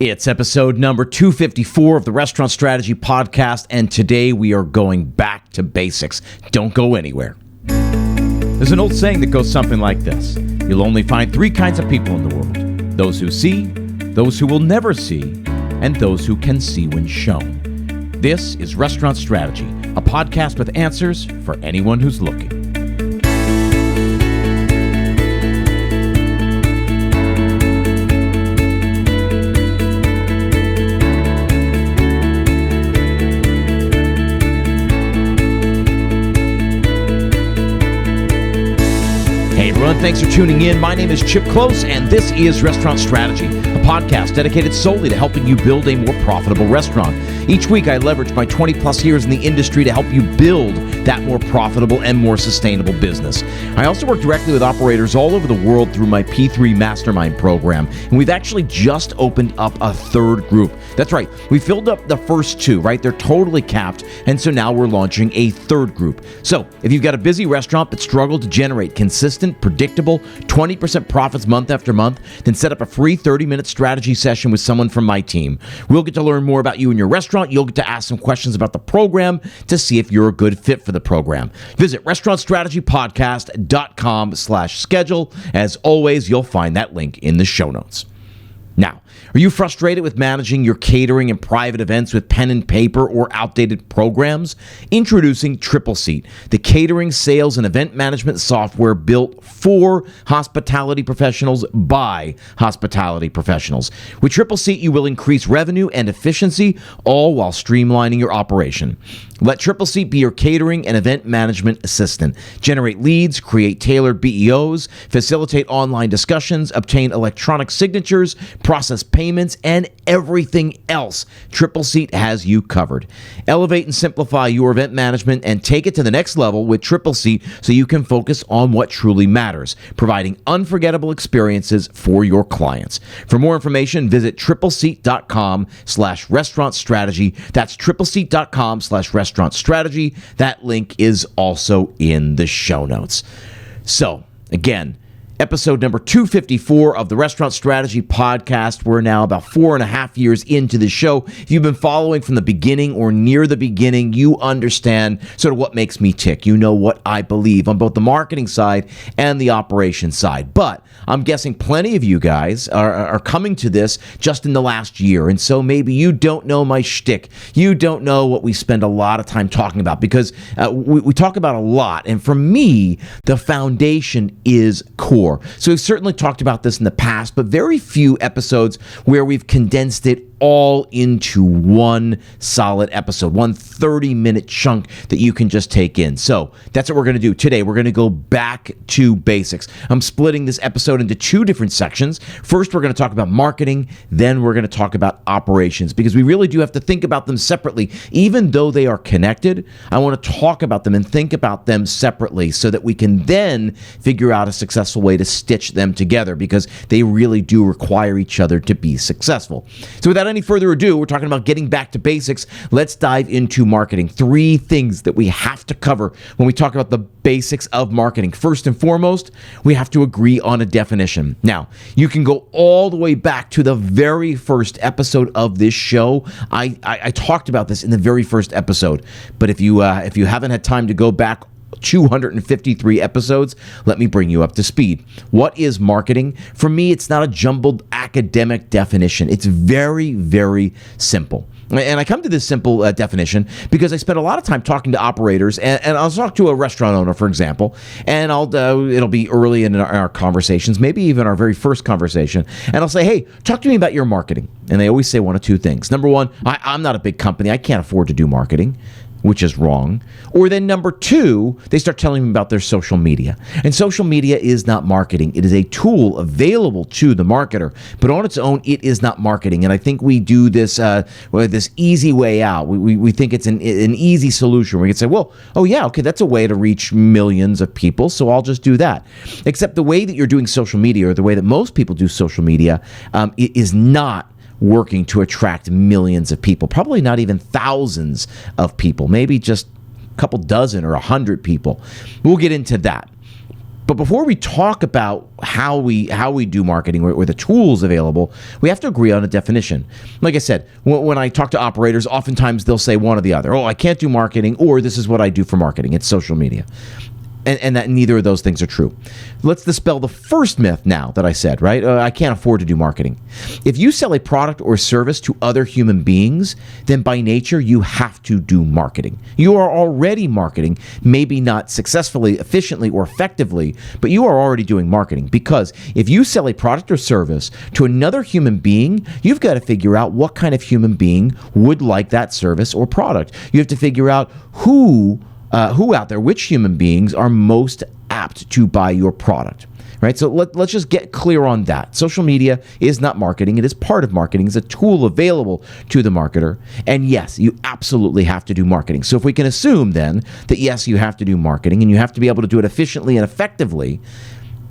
It's episode number 254 of the Restaurant Strategy Podcast, and today we are going back to basics. Don't go anywhere. There's an old saying that goes something like this. You'll only find three kinds of people in the world. Those who see, those who will never see, and those who can see when shown. This is Restaurant Strategy, a podcast with answers for anyone who's looking. Hey everyone, thanks for tuning in. My name is Chip Klose, and this is Restaurant Strategy, a podcast dedicated solely to helping you build a more profitable restaurant. Each week, I leverage my 20-plus years in the industry to help you build that more profitable and more sustainable business. I also work directly with operators all over the world through my P3 Mastermind program, and we've actually just opened up a third group. That's right, we filled up the first two, right? They're totally capped, and so now we're launching a third group. So, if you've got a busy restaurant but struggle to generate consistent, predictable 20% profits month after month, then set up a free 30-minute strategy session with someone from my team. We'll get to learn more about you and your restaurant. You'll get to ask some questions about the program to see if you're a good fit for the program. Visit restaurantstrategypodcast.com/schedule. As always, you'll find that link in the show notes. Now, are you frustrated with managing your catering and private events with pen and paper or outdated programs? Introducing TRIPLESEAT, the catering, sales, and event management software built for hospitality professionals by hospitality professionals. With TRIPLESEAT, you will increase revenue and efficiency, all while streamlining your operation. Let TRIPLESEAT be your catering and event management assistant. Generate leads, create tailored BEOs, facilitate online discussions, obtain electronic signatures, process payments, and everything else. TRIPLESEAT has you covered. Elevate and simplify your event management and take it to the next level with TRIPLESEAT so you can focus on what truly matters, providing unforgettable experiences for your clients. For more information, visit tripleseat.com/restaurant strategy. That's tripleseat.com/restaurant strategy. That link is also in the show notes. So, again, episode number 254 of the Restaurant Strategy Podcast. We're now about 4.5 years into the show. If you've been following from the beginning or near the beginning, you understand sort of what makes me tick. You know what I believe on both the marketing side and the operations side. But I'm guessing plenty of you guys are coming to this just in the last year. And so maybe you don't know my shtick. You don't know what we spend a lot of time talking about because we talk about a lot. And for me, the foundation is core. So we've certainly talked about this in the past, but very few episodes where we've condensed it all into one solid episode, one 30-minute chunk that you can just take in. So that's what we're going to do today. We're going to go back to basics. I'm splitting this episode into two different sections. First, we're going to talk about marketing. Then we're going to talk about operations because we really do have to think about them separately. Even though they are connected, I want to talk about them and think about them separately so that we can then figure out a successful way to stitch them together because they really do require each other to be successful. So without any further ado, we're talking about getting back to basics. Let's dive into marketing. 3 things that we have to cover when we talk about the basics of marketing. First and foremost, we have to agree on a definition. Now, you can go all the way back to the very first episode of this show. I talked about this in the very first episode, but if you haven't had time to go back 253 episodes, let me bring you up to speed. What is marketing? For me, it's not a jumbled academic definition. It's very, very simple. And I come to this simple definition because I spend a lot of time talking to operators, and I'll talk to a restaurant owner, for example, and it'll be early in our conversations, maybe even our very first conversation, and I'll say, hey, talk to me about your marketing. And they always say one of two things. Number one, I'm not a big company. I can't afford to do marketing, which is wrong. Or then number 2, they start telling me about their social media. And social media is not marketing. It is a tool available to the marketer, but on its own, it is not marketing. And I think we do this this easy way out. We think it's an easy solution. We can say, well, oh yeah, okay, that's a way to reach millions of people, so I'll just do that. Except the way that you're doing social media, or the way that most people do social media, is not working to attract millions of people, probably not even thousands of people, maybe just a couple dozen or 100 people. We'll get into that. But before we talk about how we do marketing or the tools available, we have to agree on a definition. Like I said, when I talk to operators, oftentimes they'll say one or the other. Oh, I can't do marketing, or this is what I do for marketing. It's social media. And that neither of those things are true. Let's dispel the first myth now that I said, right? I can't afford to do marketing. If you sell a product or service to other human beings, then by nature, you have to do marketing. You are already marketing, maybe not successfully, efficiently, or effectively, but you are already doing marketing, because if you sell a product or service to another human being, you've got to figure out what kind of human being would like that service or product. You have to figure out who out there, which human beings are most apt to buy your product, right? So let's just get clear on that. Social media is not marketing. It is part of marketing. It's a tool available to the marketer. And yes, you absolutely have to do marketing. So if we can assume then that yes, you have to do marketing and you have to be able to do it efficiently and effectively,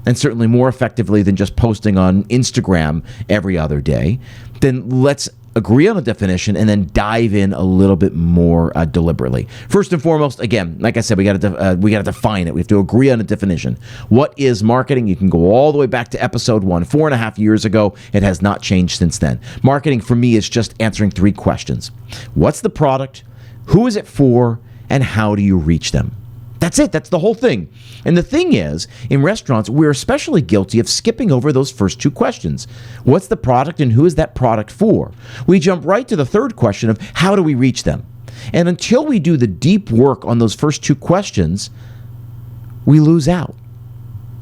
and certainly more effectively than just posting on Instagram every other day, then let's agree on a definition and then dive in a little bit more deliberately. First and foremost, again, like I said, we got to define it. We have to agree on a definition. What is marketing? You can go all the way back to episode 1, 4.5 years ago. It has not changed since then. Marketing for me is just answering 3 questions. What's the product? Who is it for? And how do you reach them? That's it. That's the whole thing. And the thing is, in restaurants, we're especially guilty of skipping over those first 2 questions. What's the product and who is that product for? We jump right to the third question of how do we reach them? And until we do the deep work on those first 2 questions, we lose out.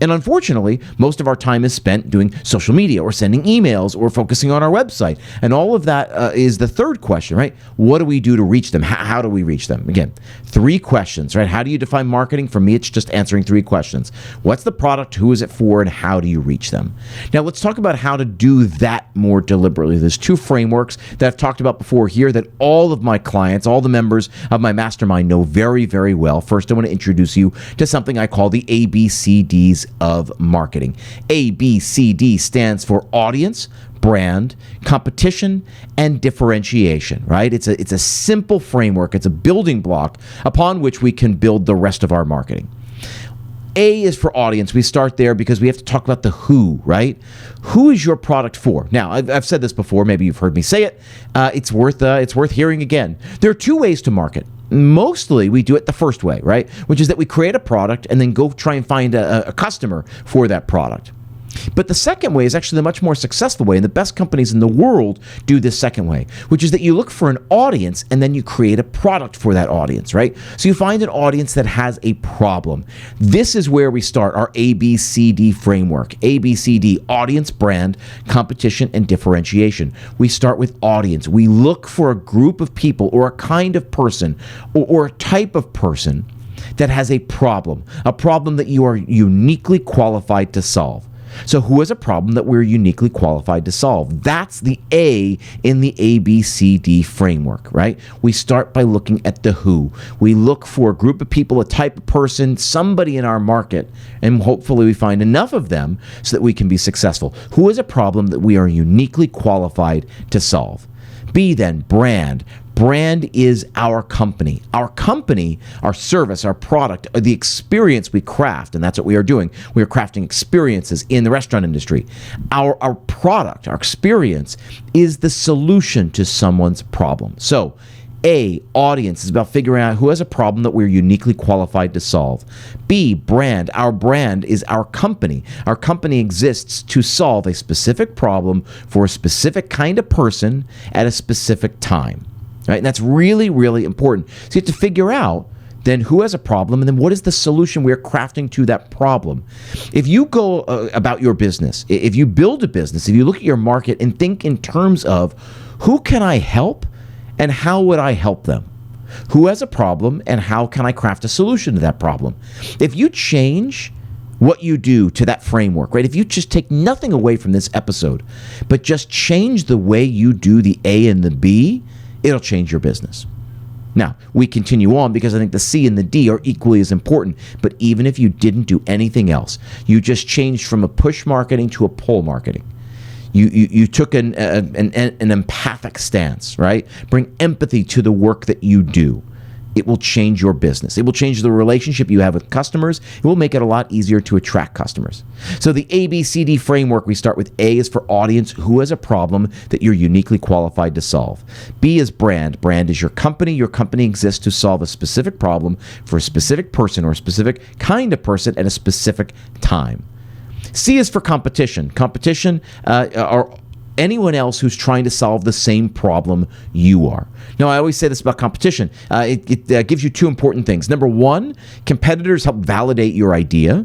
And unfortunately, most of our time is spent doing social media or sending emails or focusing on our website. And all of that is the third question, right? What do we do to reach them? How do we reach them? Again, 3 questions, right? How do you define marketing? For me, it's just answering 3 questions. What's the product? Who is it for? And how do you reach them? Now, let's talk about how to do that more deliberately. There's 2 frameworks that I've talked about before here that all of my clients, all the members of my mastermind know very, very well. First, I want to introduce you to something I call the ABCDs of marketing. ABCD stands for audience, brand, competition, and differentiation, right? It's a simple framework. It's a building block upon which we can build the rest of our marketing. A is for audience. We start there because we have to talk about the who, right? Who is your product for? Now, I've said this before. Maybe you've heard me say it. It's worth hearing again. There are 2 ways to market. Mostly we do it the first way, right? Which is that we create a product and then go try and find a customer for that product. But the second way is actually the much more successful way, and the best companies in the world do this second way, which is that you look for an audience and then you create a product for that audience, right? So you find an audience that has a problem. This is where we start our ABCD framework. ABCD, audience, brand, competition, and differentiation. We start with audience. We look for a group of people or a kind of person or a type of person that has a problem that you are uniquely qualified to solve. So who has a problem that we're uniquely qualified to solve? That's the A in the ABCD framework, right? We start by looking at the who. We look for a group of people, a type of person, somebody in our market, and hopefully we find enough of them so that we can be successful. Who has a problem that we are uniquely qualified to solve? B then, brand. Brand is our company. Our company, our service, our product, the experience we craft, and that's what we are doing. We are crafting experiences in the restaurant industry. Our product, our experience, is the solution to someone's problem. So, A, audience, is about figuring out who has a problem that we're uniquely qualified to solve. B, brand. Our brand is our company. Our company exists to solve a specific problem for a specific kind of person at a specific time. Right? And that's really, really important. So you have to figure out then who has a problem and then what is the solution we're crafting to that problem. If you go about your business, if you build a business, if you look at your market and think in terms of who can I help and how would I help them? Who has a problem and how can I craft a solution to that problem? If you change what you do to that framework, right? If you just take nothing away from this episode, but just change the way you do the A and the B, it'll change your business. Now, we continue on because I think the C and the D are equally as important. But even if you didn't do anything else, you just changed from a push marketing to a pull marketing. You took an empathic stance, right? Bring empathy to the work that you do. it will change your business. It will change the relationship you have with customers. It will make it a lot easier to attract customers. So the ABCD framework, we start with A is for audience. Who has a problem that you're uniquely qualified to solve? B is brand. Brand is your company. Your company exists to solve a specific problem for a specific person or a specific kind of person at a specific time. C is for competition. Competition are anyone else who's trying to solve the same problem you are. Now, I always say this about competition. It gives you two important things. Number one, competitors help validate your idea.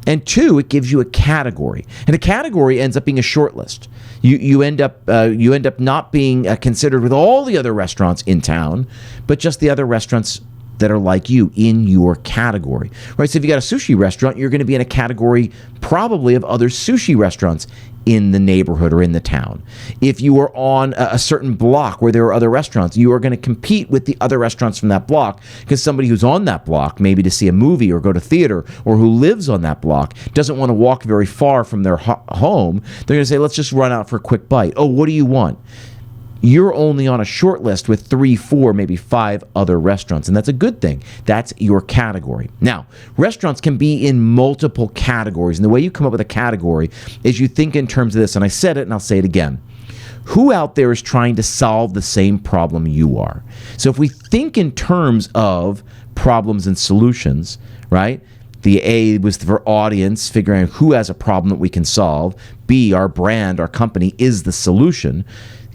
And two, it gives you a category. And a category ends up being a short list. You end up not being considered with all the other restaurants in town, but just the other restaurants that are like you in your category, right? So if you got a sushi restaurant, you're going to be in a category probably of other sushi restaurants in the neighborhood or in the town. If you are on a certain block where there are other restaurants, you are going to compete with the other restaurants from that block, because somebody who's on that block, maybe to see a movie or go to theater, or who lives on that block, doesn't want to walk very far from their home. They're going to say, let's just run out for a quick bite. Oh, what do you want? You're only on a short list with 3, 4, maybe 5 other restaurants, and that's a good thing. That's your category. Now, restaurants can be in multiple categories, and the way you come up with a category is you think in terms of this, and I said it and I'll say it again. Who out there is trying to solve the same problem you are? So if we think in terms of problems and solutions, right? The A was for audience, figuring out who has a problem that we can solve. B, our brand, our company is the solution.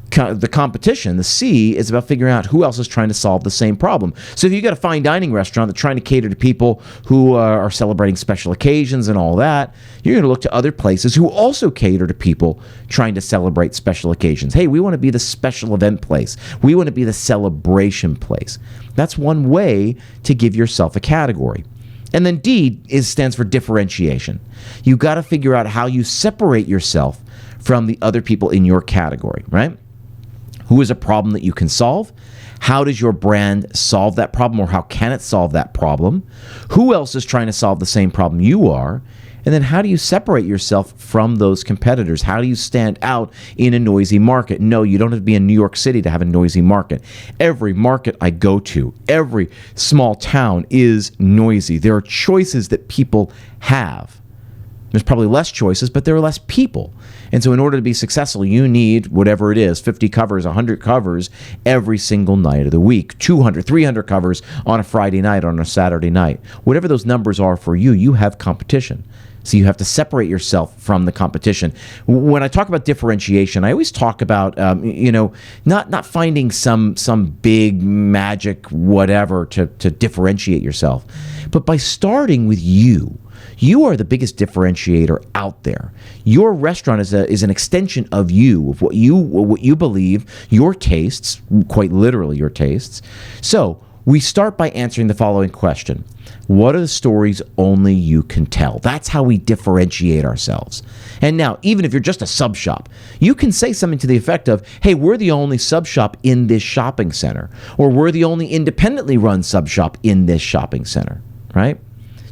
The competition, the C, is about figuring out who else is trying to solve the same problem. So if you've got a fine dining restaurant that's trying to cater to people who are celebrating special occasions and all that, you're going to look to other places who also cater to people trying to celebrate special occasions. Hey, we want to be the special event place. We want to be the celebration place. That's one way to give yourself a category. And then D stands for differentiation. You've got to figure out how you separate yourself from the other people in your category, right? Who is a problem that you can solve? How does your brand solve that problem, or how can it solve that problem? Who else is trying to solve the same problem you are? And then how do you separate yourself from those competitors? How do you stand out in a noisy market? No, you don't have to be in New York City to have a noisy market. Every market I go to, every small town is noisy. There are choices that people have. There's probably less choices, but there are less people. And so in order to be successful, you need whatever it is, 50 covers, 100 covers every single night of the week, 200, 300 covers on a Friday night, on a Saturday night. Whatever those numbers are for you, you have competition. So you have to separate yourself from the competition. When I talk about differentiation, I always talk about, not finding some big magic whatever to differentiate yourself, but by starting with you. You are the biggest differentiator out there. Your restaurant is an extension of you, of what you believe, your tastes, quite literally your tastes. So we start by answering the following question. What are the stories only you can tell? That's how we differentiate ourselves. And now, even if you're just a sub shop, you can say something to the effect of, hey, we're the only sub shop in this shopping center, or we're the only independently run sub shop in this shopping center, right?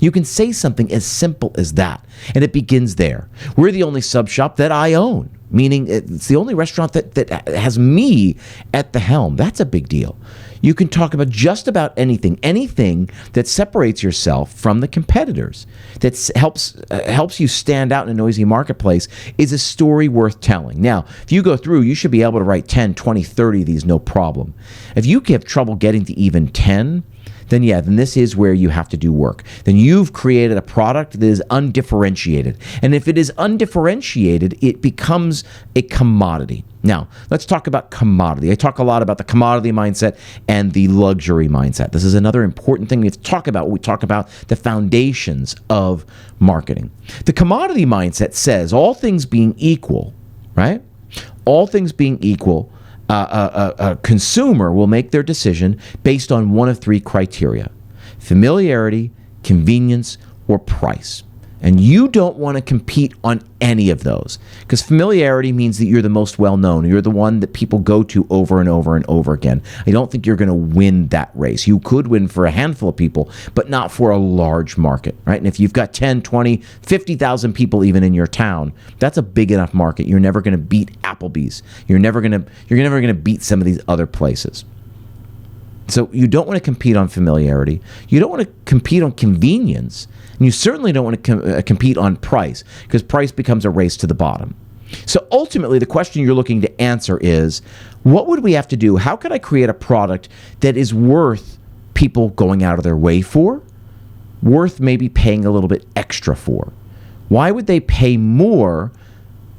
You can say something as simple as that, and it begins there. We're the only sub shop that I own, meaning it's the only restaurant that has me at the helm. That's a big deal. You can talk about just about anything that separates yourself from the competitors, that helps you stand out in a noisy marketplace, is a story worth telling. Now, if you go through, you should be able to write 10, 20, 30 of these, no problem. If you have trouble getting to even 10, then this is where you have to do work. Then you've created a product that is undifferentiated. And if it is undifferentiated, it becomes a commodity. Now, let's talk about commodity. I talk a lot about the commodity mindset and the luxury mindset. This is another important thing we have to talk about when we talk about the foundations of marketing. The commodity mindset says, all things being equal, right? All things being equal, a consumer will make their decision based on one of 3 criteria: familiarity, convenience, or price. And you don't want to compete on any of those, because familiarity means that you're the most well-known. You're the one that people go to over and over and over again. I don't think you're going to win that race. You could win for a handful of people, but not for a large market, right? And if you've got 10, 20, 50,000 people even in your town, that's a big enough market. You're never going to beat Applebee's. You're never going to beat some of these other places. So you don't want to compete on familiarity. You don't want to compete on convenience. And you certainly don't want to compete on price, because price becomes a race to the bottom. So ultimately, the question you're looking to answer is, what would we have to do? How can I create a product that is worth people going out of their way for, worth maybe paying a little bit extra for? Why would they pay more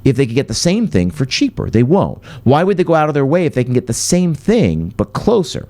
if they could get the same thing for cheaper? They won't. Why would they go out of their way if they can get the same thing but closer?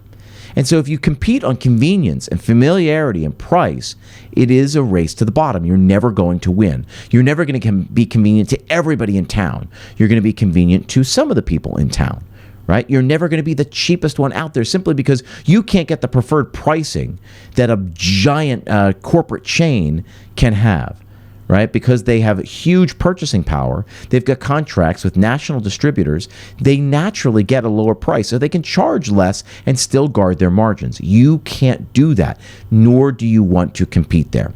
And so if you compete on convenience and familiarity and price, it is a race to the bottom. You're never going to win. You're never going to be convenient to everybody in town. You're going to be convenient to some of the people in town, right? You're never going to be the cheapest one out there simply because you can't get the preferred pricing that a giant corporate chain can have. Right? Because they have huge purchasing power. They've got contracts with national distributors. They naturally get a lower price, so they can charge less and still guard their margins. You can't do that, nor do you want to compete there.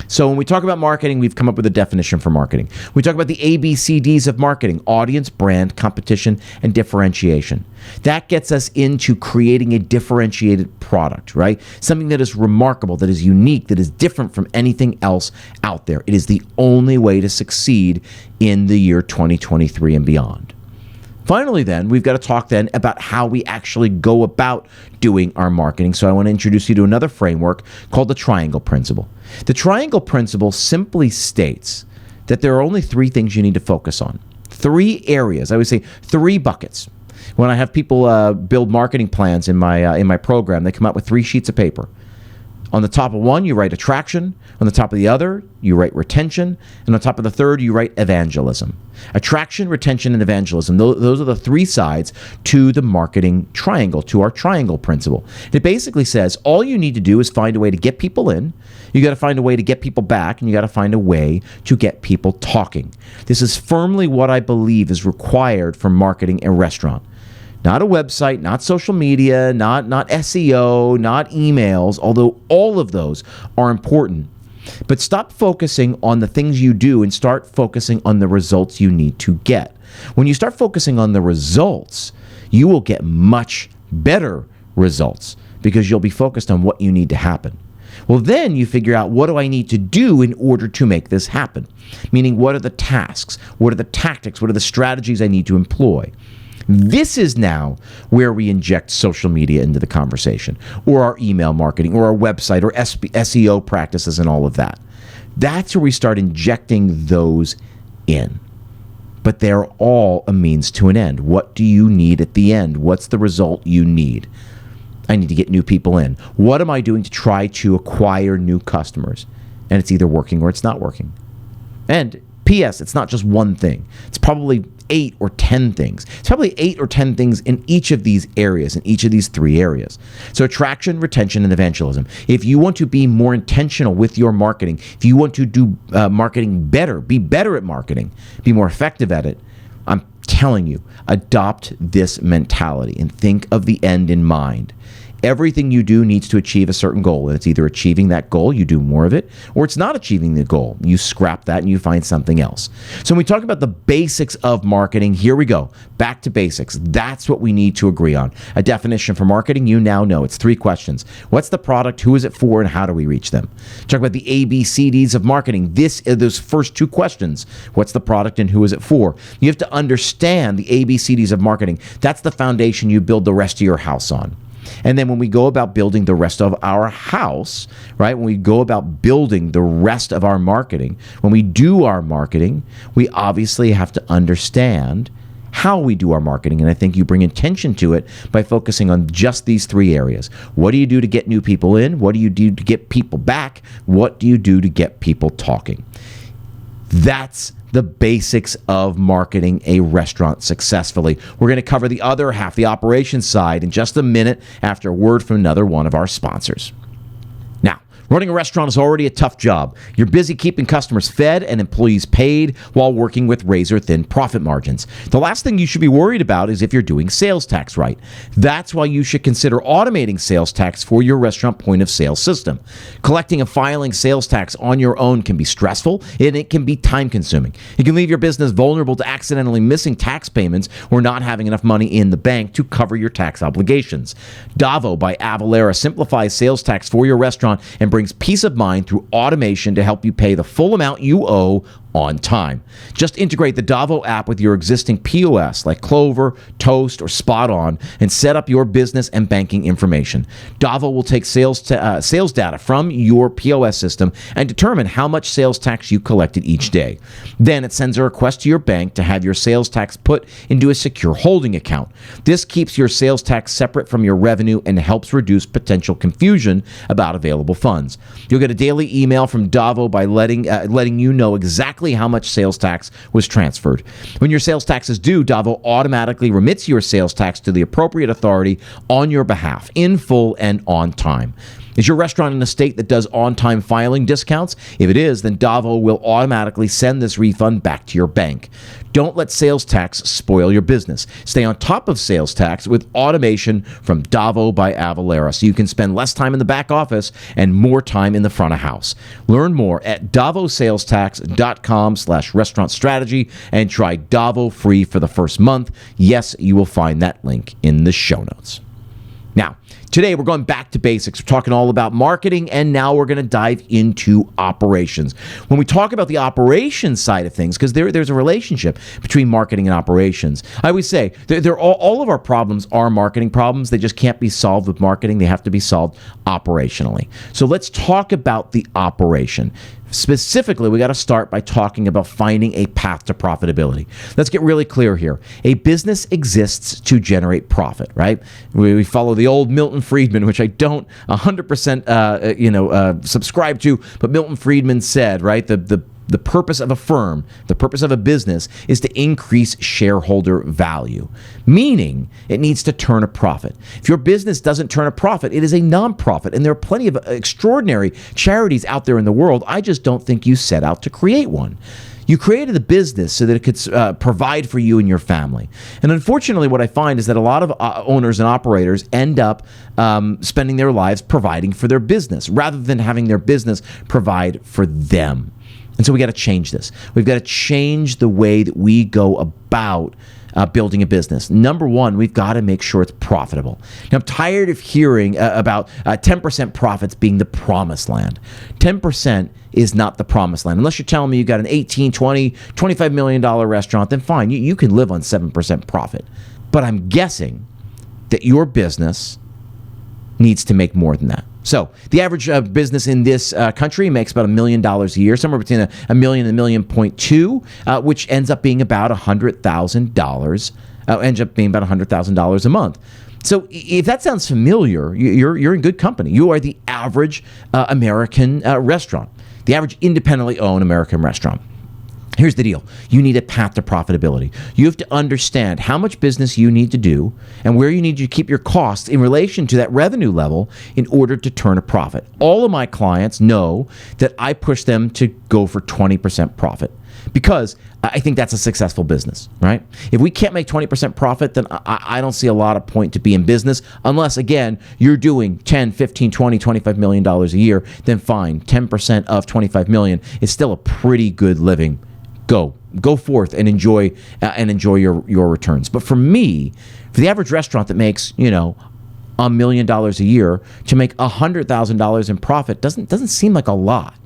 So when we talk about marketing, we've come up with a definition for marketing. We talk about the ABCDs of marketing: audience, brand, competition, and differentiation. That gets us into creating a differentiated product, right? Something that is remarkable, that is unique, that is different from anything else out there. It is the only way to succeed in the year 2023 and beyond. Finally, then, we've got to talk then about how we actually go about doing our marketing. So I want to introduce you to another framework called the triangle principle. The triangle principle simply states that there are only three things you need to focus on. Three areas. I would say three buckets. When I have people build marketing plans in my program, they come out with 3 sheets of paper. On the top of one, you write attraction. On the top of the other, you write retention. And on top of the third, you write evangelism. Attraction, retention, and evangelism. Those are the 3 sides to the marketing triangle, to our triangle principle. It basically says all you need to do is find a way to get people in. You got to find a way to get people back, and you got to find a way to get people talking. This is firmly what I believe is required for marketing a restaurant. Not a website, not social media, not SEO, not emails, although all of those are important. But stop focusing on the things you do and start focusing on the results you need to get. When you start focusing on the results, you will get much better results because you'll be focused on what you need to happen. Well, then you figure out, what do I need to do in order to make this happen? Meaning, what are the tasks? What are the tactics? What are the strategies I need to employ? This is now where we inject social media into the conversation, or our email marketing, or our website, or SEO practices and all of that. That's where we start injecting those in. But they're all a means to an end. What do you need at the end? What's the result you need? I need to get new people in. What am I doing to try to acquire new customers? And it's either working or it's not working. And P.S., it's not just one thing. It's probably 8 or 10 things. It's probably 8 or 10 things in each of these areas, in each of these 3 areas. So attraction, retention, and evangelism. If you want to be more intentional with your marketing, if you want to do marketing better, be better at marketing, be more effective at it, I'm telling you, adopt this mentality and think of the end in mind. Everything you do needs to achieve a certain goal, and it's either achieving that goal, you do more of it, or it's not achieving the goal. You scrap that and you find something else. So when we talk about the basics of marketing, here we go. Back to basics. That's what we need to agree on. A definition for marketing, you now know. It's 3 questions. What's the product? Who is it for? And how do we reach them? Talk about the ABCDs of marketing. Those first 2 questions. What's the product and who is it for? You have to understand the ABCDs of marketing. That's the foundation you build the rest of your house on. And then when we go about building the rest of our house, right, when we go about building the rest of our marketing, when we do our marketing, we obviously have to understand how we do our marketing. And I think you bring attention to it by focusing on just these 3 areas. What do you do to get new people in? What do you do to get people back? What do you do to get people talking? That's the basics of marketing a restaurant successfully. We're going to cover the other half, the operations side, in just a minute after a word from another one of our sponsors. Now, Running a restaurant is already a tough job. You're busy keeping customers fed and employees paid while working with razor-thin profit margins. The last thing you should be worried about is if you're doing sales tax right. That's why you should consider automating sales tax for your restaurant point-of-sale system. Collecting and filing sales tax on your own can be stressful, and it can be time-consuming. It can leave your business vulnerable to accidentally missing tax payments or not having enough money in the bank to cover your tax obligations. DAVO by Avalara simplifies sales tax for your restaurant and brings peace of mind through automation to help you pay the full amount you owe on time. Just integrate the DAVO app with your existing POS like Clover, Toast, or Spot On and set up your business and banking information. DAVO will take sales data from your POS system and determine how much sales tax you collected each day. Then it sends a request to your bank to have your sales tax put into a secure holding account. This keeps your sales tax separate from your revenue and helps reduce potential confusion about available funds. You'll get a daily email from DAVO by letting you know exactly how much sales tax was transferred. When your sales tax is due, DAVO automatically remits your sales tax to the appropriate authority on your behalf, in full and on time. Is your restaurant in a state that does on-time filing discounts? If it is, then DAVO will automatically send this refund back to your bank. Don't let sales tax spoil your business. Stay on top of sales tax with automation from DAVO by Avalara so you can spend less time in the back office and more time in the front of house. Learn more at DAVOsalestax.com/restaurant strategy and try DAVO free for the first month. Yes, you will find that link in the show notes. Now, today we're going back to basics. We're talking all about marketing, and now we're going to dive into operations. When we talk about the operations side of things, because there's a relationship between marketing and operations, I always say all of our problems are marketing problems. They just can't be solved with marketing. They have to be solved operationally. So let's talk about the operation. Specifically, we got to start by talking about finding a path to profitability. Let's get really clear here. A business exists to generate profit, right? We follow the old Milton Friedman, which I don't 100% subscribe to, but Milton Friedman said, right, the purpose of a firm, the purpose of a business is to increase shareholder value, meaning it needs to turn a profit. If your business doesn't turn a profit, it is a nonprofit, and there are plenty of extraordinary charities out there in the world. I just don't think you set out to create one. You created a business so that it could provide for you and your family. And unfortunately, what I find is that a lot of owners and operators end up spending their lives providing for their business rather than having their business provide for them. And so we got to change this. We've got to change the way that we go about building a business. Number one, we've got to make sure it's profitable. Now, I'm tired of hearing about 10% profits being the promised land. 10% is not the promised land. Unless you're telling me you got an $18, $20, $25 million restaurant, then fine, you can live on 7% profit. But I'm guessing that your business needs to make more than that. So the average business in this country makes about $1 million a year, somewhere between $1 million and $1.2 million, which ends up being about $100,000. Ends up being about $100,000 a month. So if that sounds familiar, you're in good company. You are the average American restaurant, the average independently owned American restaurant. Here's the deal. You need a path to profitability. You have to understand how much business you need to do and where you need to keep your costs in relation to that revenue level in order to turn a profit. All of my clients know that I push them to go for 20% profit because I think that's a successful business, right? If we can't make 20% profit, then I don't see a lot of point to be in business unless, again, you're doing 10, 15, 20, $25 million a year, then fine. 10% of $25 million is still a pretty good living. Go forth and enjoy your returns. But for me, for the average restaurant that makes $1 million a year, to make $100,000 in profit doesn't seem like a lot.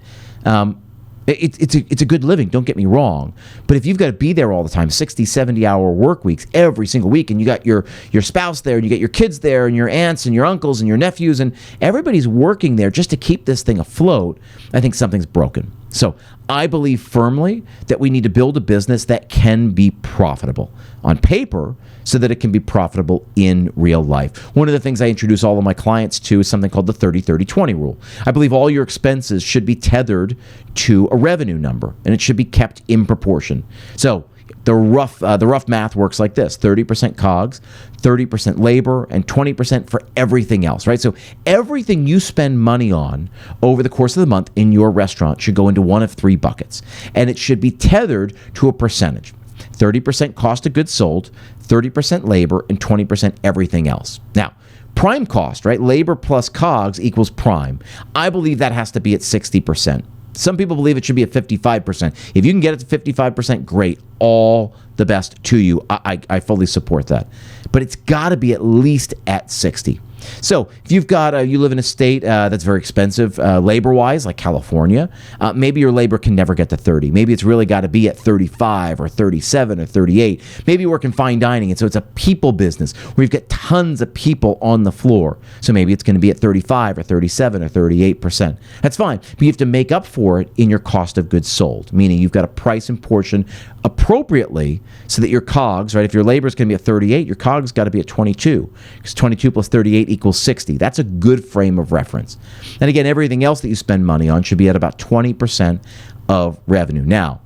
It's a good living, don't get me wrong. But if you've got to be there all the time, 60, 70-hour work weeks every single week, and you got your spouse there, and you get your kids there, and your aunts and your uncles and your nephews, and everybody's working there just to keep this thing afloat, I think something's broken. So I believe firmly that we need to build a business that can be profitable on paper so that it can be profitable in real life. One of the things I introduce all of my clients to is something called the 30-30-20 rule. I believe all your expenses should be tethered to a revenue number, and it should be kept in proportion. So The rough math works like this: 30% COGS, 30% labor, and 20% for everything else, right? So everything you spend money on over the course of the month in your restaurant should go into one of three buckets, and it should be tethered to a percentage. 30% cost of goods sold, 30% labor, and 20% everything else. Now, prime cost, right? Labor plus COGS equals prime. I believe that has to be at 60%. Some people believe it should be at 55%. If you can get it to 55%, great. All the best to you. I fully support that. But it's got to be at least at 60. So if you've got you live in a state that's very expensive labor-wise, like California, maybe your labor can never get to 30. Maybe it's really got to be at 35 or 37 or 38. Maybe you work in fine dining, and so it's a people business where you've got tons of people on the floor. So maybe it's going to be at 35 or 37 or 38%. That's fine, but you have to make up for it in your cost of goods sold, meaning you've got to price and portion appropriately so that your COGS, right? If your labor is going to be at 38, your COGS got to be at 22, because 22 plus 38 equals 60. That's a good frame of reference. And again, everything else that you spend money on should be at about 20% of revenue. Now,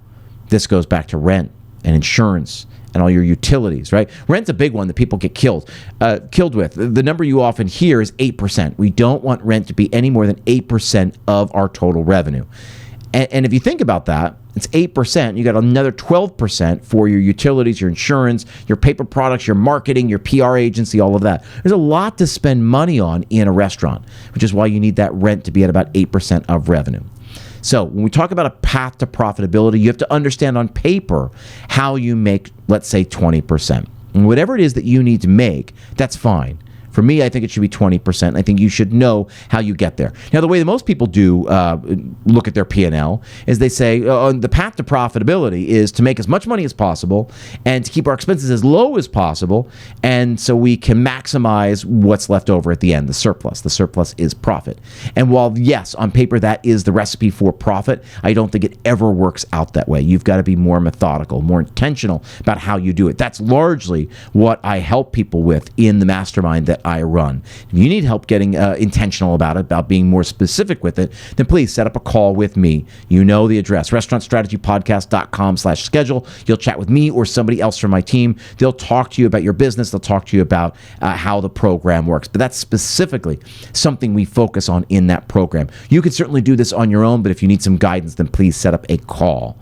this goes back to rent and insurance and all your utilities, right? Rent's a big one that people get killed with. The number you often hear is 8%. We don't want rent to be any more than 8% of our total revenue. And if you think about that, it's 8%. You got another 12% for your utilities, your insurance, your paper products, your marketing, your PR agency, all of that. There's a lot to spend money on in a restaurant, which is why you need that rent to be at about 8% of revenue. So when we talk about a path to profitability, you have to understand on paper how you make, let's say, 20%. And whatever it is that you need to make, that's fine. For me, I think it should be 20%. I think you should know how you get there. Now, the way that most people do look at their P&L is they say the path to profitability is to make as much money as possible and to keep our expenses as low as possible, and so we can maximize what's left over at the end, the surplus. The surplus is profit. And while, yes, on paper that is the recipe for profit, I don't think it ever works out that way. You've got to be more methodical, more intentional about how you do it. That's largely what I help people with in the mastermind that I run. If you need help getting intentional about it, about being more specific with it, then please set up a call with me. You know the address, restaurantstrategypodcast.com/schedule. You'll chat with me or somebody else from my team. They'll talk to you about your business. They'll talk to you about how the program works. But that's specifically something we focus on in that program. You can certainly do this on your own, but if you need some guidance, then please set up a call.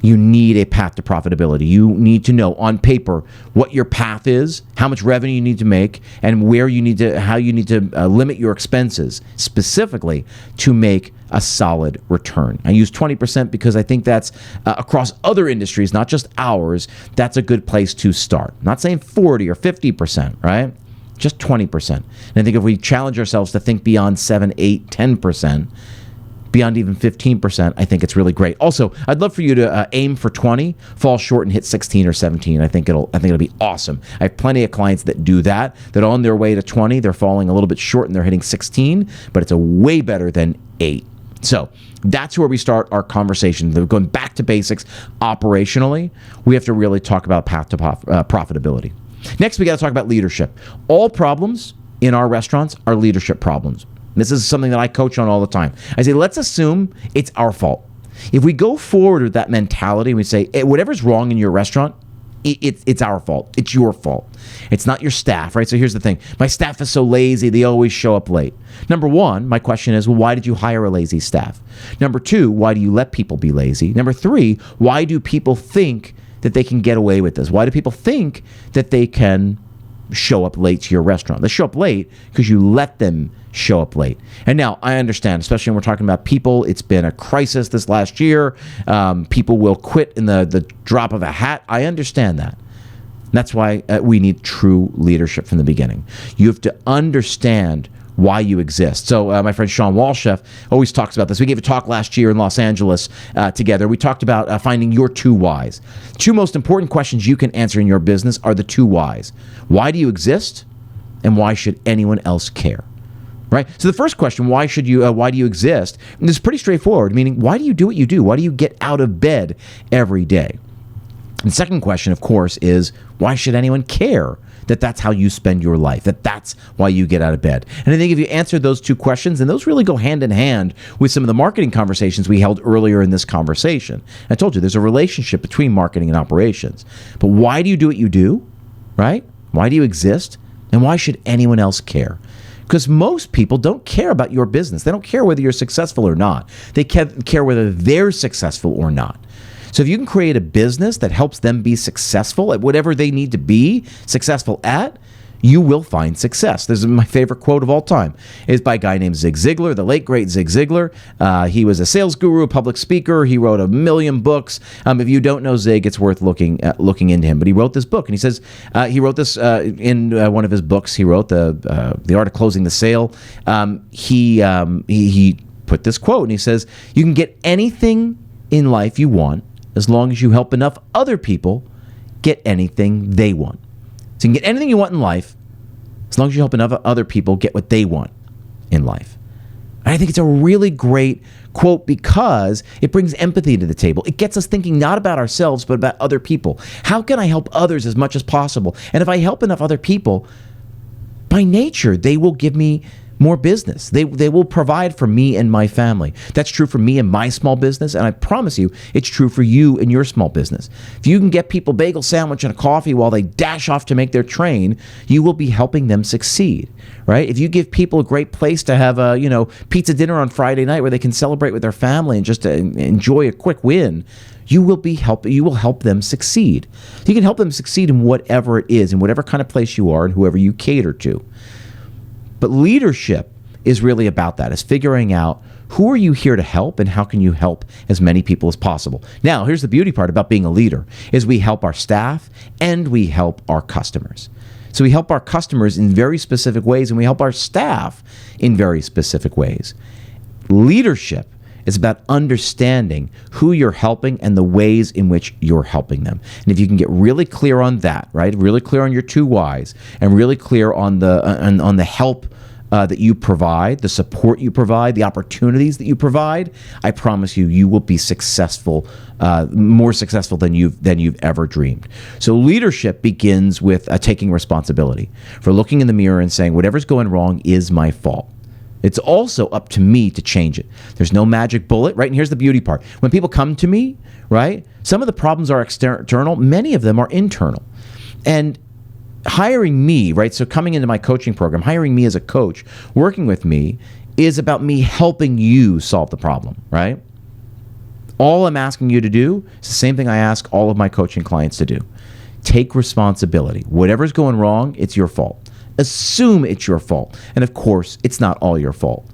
You need a path to profitability. You need to know on paper what your path is, how much revenue you need to make, and how you need to limit your expenses specifically to make a solid return. I use 20% because I think that's across other industries, not just ours, that's a good place to start. I'm not saying 40 or 50%, right? Just 20%. And I think if we challenge ourselves to think beyond 7, 8, 10%, beyond even 15%, I think it's really great. Also, I'd love for you to aim for 20, fall short, and hit 16 or 17. I think it'll be awesome. I have plenty of clients that do that on their way to 20, they're falling a little bit short and they're hitting 16, but it's a way better than 8. So that's where we start our conversation. Going back to basics operationally, we have to really talk about path to profitability. Next, we got to talk about leadership. All problems in our restaurants are leadership problems. This is something that I coach on all the time. I say, let's assume it's our fault. If we go forward with that mentality and we say, hey, whatever's wrong in your restaurant, it's our fault. It's your fault. It's not your staff, right? So here's the thing. My staff is so lazy. They always show up late. Number one, my question is, well, why did you hire a lazy staff? Number two, why do you let people be lazy? Number three, why do people think that they can get away with this? Why do people think that they can show up late to your restaurant? They show up late because you let them show up late. And now I understand, especially when we're talking about people, it's been a crisis this last year. People will quit in the drop of a hat. I understand that. That's why we need true leadership from the beginning. You have to understand why you exist. So my friend Sean Walchef always talks about this. We gave a talk last year in Los Angeles together. We talked about finding your two whys. Two most important questions you can answer in your business are the two whys. Why do you exist? And why should anyone else care? Right? So the first question, why do you exist? Is pretty straightforward, meaning why do you do what you do? Why do you get out of bed every day? The second question, of course, is why should anyone care that that's how you spend your life, that that's why you get out of bed? And I think if you answer those two questions, and those really go hand in hand with some of the marketing conversations we held earlier in this conversation. I told you there's a relationship between marketing and operations. But why do you do what you do, right? Why do you exist? And why should anyone else care? Because most people don't care about your business. They don't care whether you're successful or not. They care whether they're successful or not. So if you can create a business that helps them be successful at whatever they need to be successful at, you will find success. This is my favorite quote of all time. It's by a guy named Zig Ziglar, the late, great Zig Ziglar. He was a sales guru, a public speaker. He wrote 1 million books. If you don't know Zig, it's worth looking into him. But he wrote this book, and he says he wrote this in one of his books. He wrote the Art of Closing the Sale. He put this quote, and he says, "You can get anything in life you want as long as you help enough other people get anything they want." So you can get anything you want in life as long as you help enough other people get what they want in life. And I think it's a really great quote because it brings empathy to the table. It gets us thinking not about ourselves, but about other people. How can I help others as much as possible? And if I help enough other people, by nature, they will give me more business. They will provide for me and my family. That's true for me and my small business, and I promise you, it's true for you and your small business. If you can get people bagel sandwich and a coffee while they dash off to make their train, you will be helping them succeed, right? If you give people a great place to have a pizza dinner on Friday night where they can celebrate with their family and just enjoy a quick win, you will help them succeed. You can help them succeed in whatever it is, in whatever kind of place you are, and whoever you cater to. But leadership is really about that. It's figuring out who are you here to help and how can you help as many people as possible. Now, here's the beauty part about being a leader is we help our staff and we help our customers. So we help our customers in very specific ways and we help our staff in very specific ways. Leadership is about understanding who you're helping and the ways in which you're helping them. And if you can get really clear on that, right? Really clear on your 2 whys and really clear on the help that you provide, the support you provide, the opportunities that you provide, I promise you will be successful, more successful than you've ever dreamed. So leadership begins with taking responsibility for looking in the mirror and saying, whatever's going wrong is my fault. It's also up to me to change it. There's no magic bullet, right? And here's the beauty part. When people come to me, right, some of the problems are external. Many of them are internal. And hiring me, right, so coming into my coaching program, hiring me as a coach, working with me is about me helping you solve the problem, right? All I'm asking you to do is the same thing I ask all of my coaching clients to do. Take responsibility. Whatever's going wrong, it's your fault. Assume it's your fault. And of course, it's not all your fault.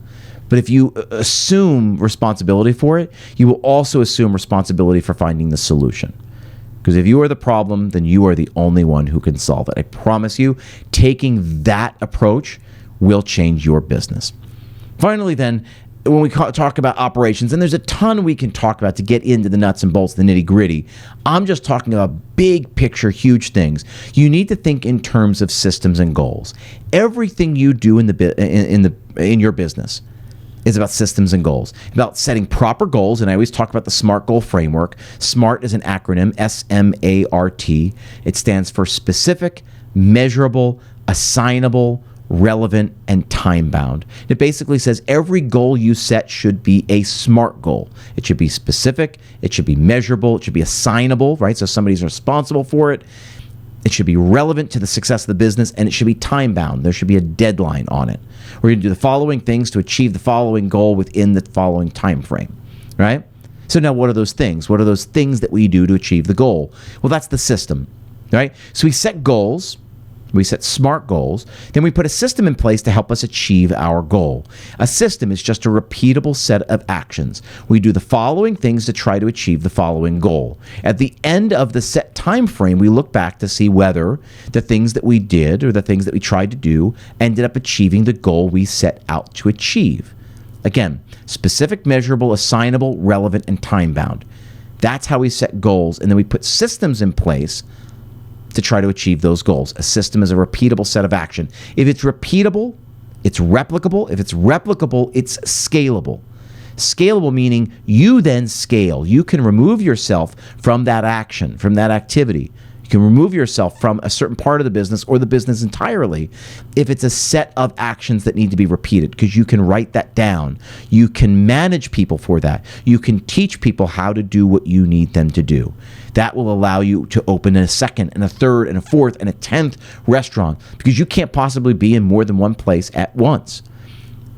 But if you assume responsibility for it, you will also assume responsibility for finding the solution. Because if you are the problem, then you are the only one who can solve it. I promise you, taking that approach will change your business. Finally, then, when we talk about operations, and there's a ton we can talk about to get into the nuts and bolts, the nitty gritty, I'm just talking about big picture, huge things. You need to think in terms of systems and goals. Everything you do in your business is about systems and goals, about setting proper goals. And I always talk about the SMART goal framework. SMART is an acronym, SMART. It stands for specific, measurable, assignable, relevant, and time-bound. It basically says every goal you set should be a SMART goal. It should be specific, it should be measurable, it should be assignable, right? So somebody's responsible for it. It should be relevant to the success of the business, and it should be time-bound. There should be a deadline on it. We're going to do the following things to achieve the following goal within the following time frame, right? So now what are those things? What are those things that we do to achieve the goal? Well, that's the system, right? So we set goals. We set SMART goals. Then we put a system in place to help us achieve our goal. A system is just a repeatable set of actions. We do the following things to try to achieve the following goal. At the end of the set time frame, we look back to see whether the things that we did or the things that we tried to do ended up achieving the goal we set out to achieve. Again, specific, measurable, assignable, relevant, and time-bound. That's how we set goals, and then we put systems in place to try to achieve those goals. A system is a repeatable set of action. If it's repeatable, it's replicable. If it's replicable, it's scalable. Scalable meaning you then scale. You can remove yourself from that action, from that activity. You can remove yourself from a certain part of the business or the business entirely if it's a set of actions that need to be repeated, because you can write that down. You can manage people for that. You can teach people how to do what you need them to do. That will allow you to open a second and a third and a fourth and a 10th restaurant, because you can't possibly be in more than one place at once.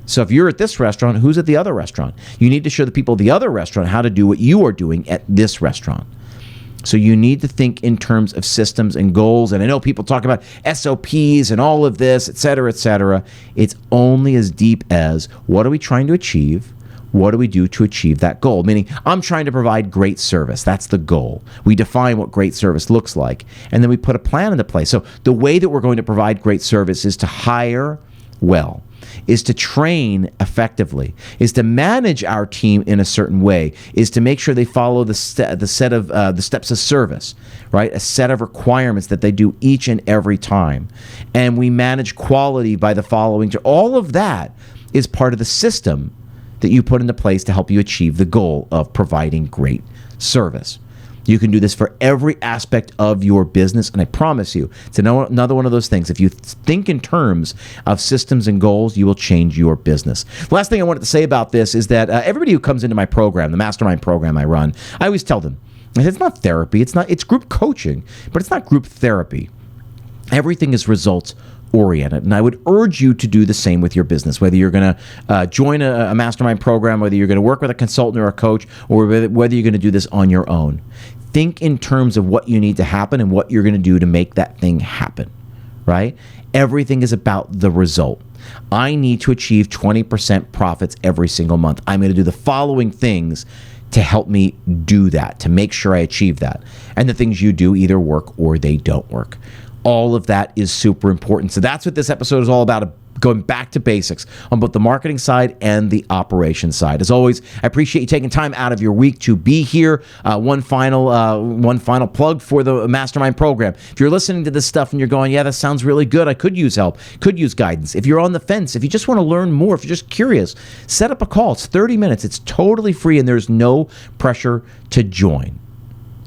So if you're at this restaurant, who's at the other restaurant? You need to show the people at the other restaurant how to do what you are doing at this restaurant. So you need to think in terms of systems and goals. And I know people talk about SOPs and all of this, et cetera, et cetera. It's only as deep as, what are we trying to achieve? What do we do to achieve that goal? Meaning, I'm trying to provide great service. That's the goal. We define what great service looks like, and then we put a plan into place. So the way that we're going to provide great service is to hire well, is to train effectively, is to manage our team in a certain way, is to make sure they follow the steps of service, right? A set of requirements that they do each and every time. And we manage quality by the following. All of that is part of the system that you put into place to help you achieve the goal of providing great service. You can do this for every aspect of your business, and I promise you, it's another one of those things. If you think in terms of systems and goals, you will change your business. The last thing I wanted to say about this is that everybody who comes into my program, the Mastermind program I run, I always tell them, it's not therapy, it's group coaching, but it's not group therapy. Everything is results oriented. And I would urge you to do the same with your business, whether you're going to join a mastermind program, whether you're going to work with a consultant or a coach, or whether you're going to do this on your own. Think in terms of what you need to happen and what you're going to do to make that thing happen, right? Everything is about the result. I need to achieve 20% profits every single month. I'm going to do the following things to help me do that, to make sure I achieve that. And the things you do either work or they don't work. All of that is super important. So that's what this episode is all about, going back to basics on both the marketing side and the operations side. As always, I appreciate you taking time out of your week to be here. One final plug for the Mastermind program. If you're listening to this stuff and you're going, yeah, that sounds really good, I could use help, could use guidance. If you're on the fence, if you just want to learn more, if you're just curious, set up a call. It's 30 minutes. It's totally free, and there's no pressure to join.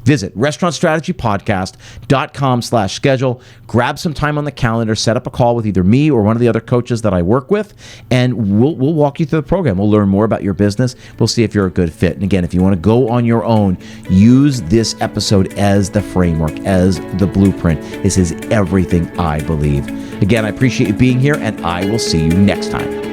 Visit restaurantstrategypodcast.com/schedule. Grab some time on the calendar, set up a call with either me or one of the other coaches that I work with, and we'll walk you through the program. We'll learn more about your business. We'll see if you're a good fit. And again, if you want to go on your own, use this episode as the framework, as the blueprint. This is everything I believe. Again, I appreciate you being here, and I will see you next time.